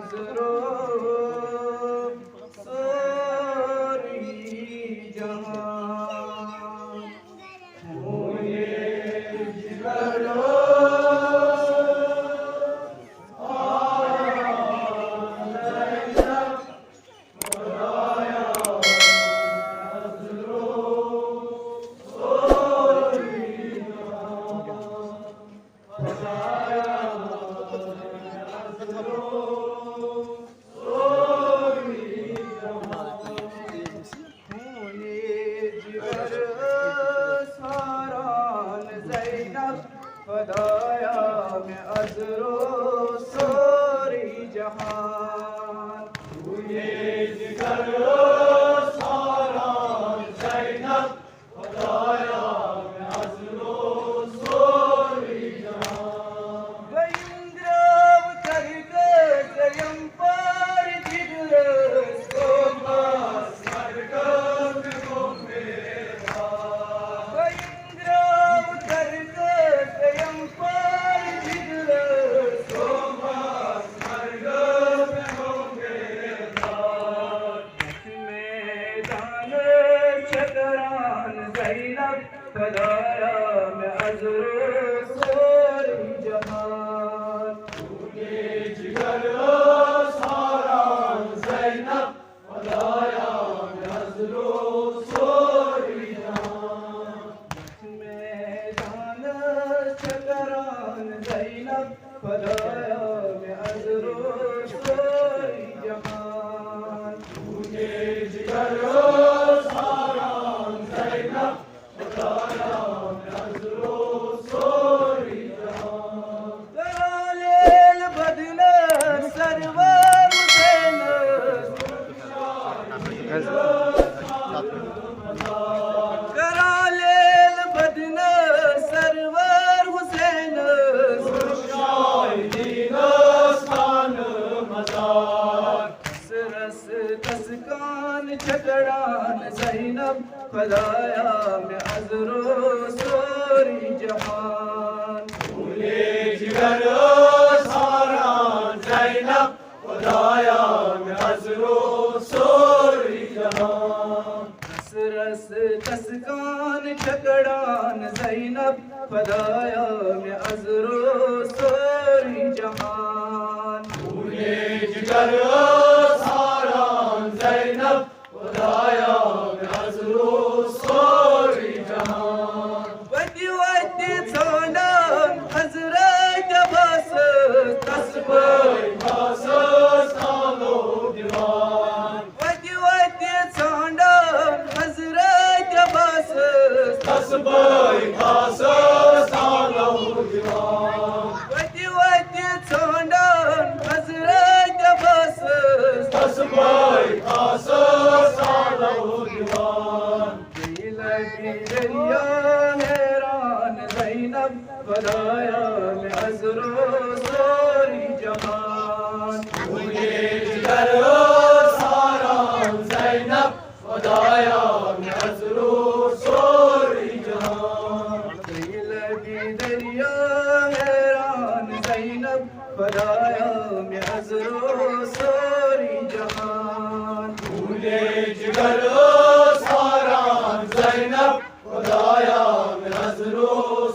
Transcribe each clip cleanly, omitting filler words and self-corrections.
अज़रो सारी जहां मुझे जिगरो खुदाया में अज़रो सारी जहान मुझे जिगरो सारा ज़ैनब खुदाया में अज़रो सारी जहान वयंद्राव करके स्वयं पर जिगरस को मास मरकम को मेरा वयंद्राव करके स्वयं पर जिगरस को मास मरकम को मेरा मैदान शकरान ज़ैनब खुदाया में अज़रो सारी जहान मुझे जिगरो सारा ज़ैनब खुदाया में अज़रो सारी जहान मैदान शकरान ज़ैनब खुदाया में अज़रो सारी जहान मुझे जिगरो सारा ज़ैनब खुदाया में अज़रो सारी जहान करालेल बदले सरवर हुसैन करालेल बदले सरवर हुसैन रस तस्कान छकड़ान ज़ैनब खुदाया में अज़रो सारी जहान मुझे जिगरो सारा ज़ैनब खुदाया में अज़रो सारी जहान रस तस्कान छकड़ान ज़ैनब खुदाया में अज़रो सारी जहान मुझे जिगरो सारा ज़ैनब खुदाया में अज़रो सारी जहान वदी वदी सोनान हज़रत अब्बास तस्बीह खास सालो दीवान वदी वदी सोनान हज़रत अब्बास तस्बीह खास सालो दीवान वदी वदी सोनान हज़रत अब्बास तस्बीह खास सालो दीवान लगी दरिया हैरान ज़ैनब खुदाया में अज़रो सारी जहान मुझे जिगरो सारा ज़ैनब खुदाया में अज़रो सारी जहान लगी दरिया हैरान ज़ैनब खुदाया में अज़रो सारी जहान मुझे जिगरो सारा ज़ैनब खुदाया में अज़रो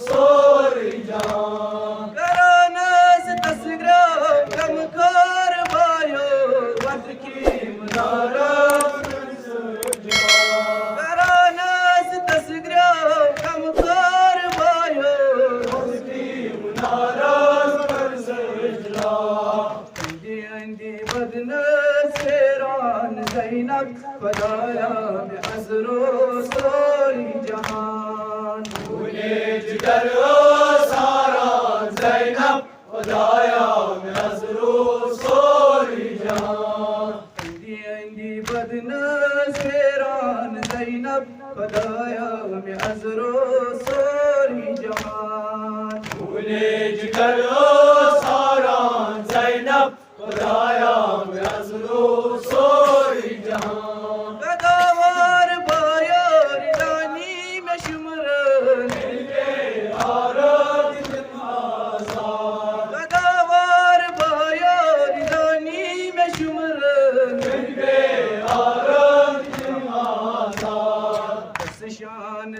सारी जहान कराना से तस्गरा कम कार बायो वक्त की मुनारा कराना से तस्गरा कम कार बायो वक्त की मुनारा अंदी बदन सेरान ज़ैनब खुदाया में अज़रो सारी जहान मुझे जिगरो सारा ज़ैनब खुदाया में अज़रो सारी जहान अंदी बदन सेरान ज़ैनब खुदाया में अज़रो सारी जहान मुझे जिगरो सारा ज़ैनब खुदाया में अज़रो सारी जहान गदावार बायार रानी में शुमरन गदावार बायार रानी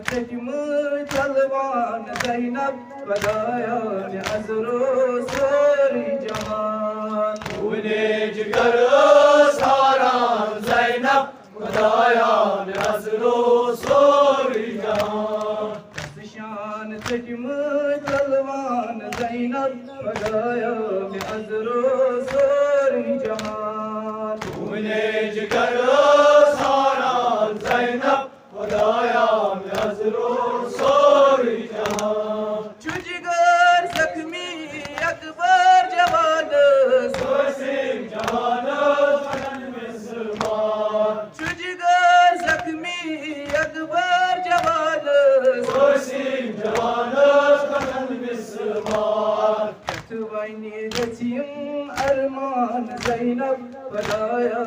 تكم جلوان زينب خدايا عزرو سوري جهان ونجگر ساران زینب خدایا عزرو سوری جهان شان تكم جلوان زينب خدايا عزرو سوري جهان ونجگر ساران زینب خدایا عزرو سوری جهان چوجگر زخمی اکبر جوان سوسیم جهان زنان مسلمان چوجگر زخمی اکبر جوان سوسیم جهان زنان مسلمان توینی دتیم ارمان زینب خدایا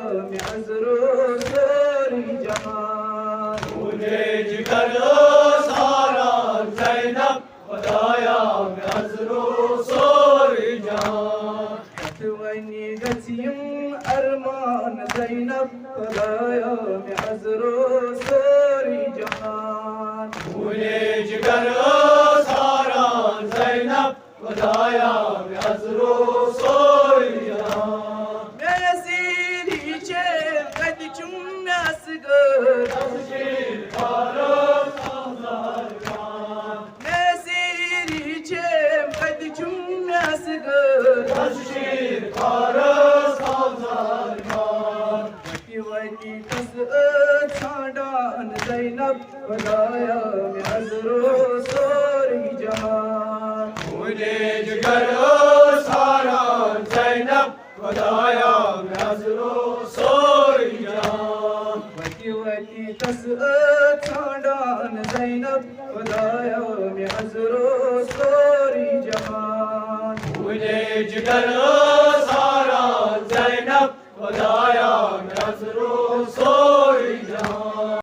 عزرو سوری جهان ونجگر ساران زینب خدایا عزرو سوری جهان توینی دتیم ارمان زینب خدایا عزرو سوری جهان ونجگر ساران زینب خدایا عزرو سوری جهان میسیری چه قد چون نسگر تشکیل کارم سازرگان میسیری چه قد چون نسگر تشکیل کارم سازرگان وکی تسعد ساندان زینب خدایا عزرو سوری جهان ونجگر ساران زینب خدایا عزرو سوری جهان وکی تسعد ساندان زینب خدایا عزرو سوری جهان ونجگر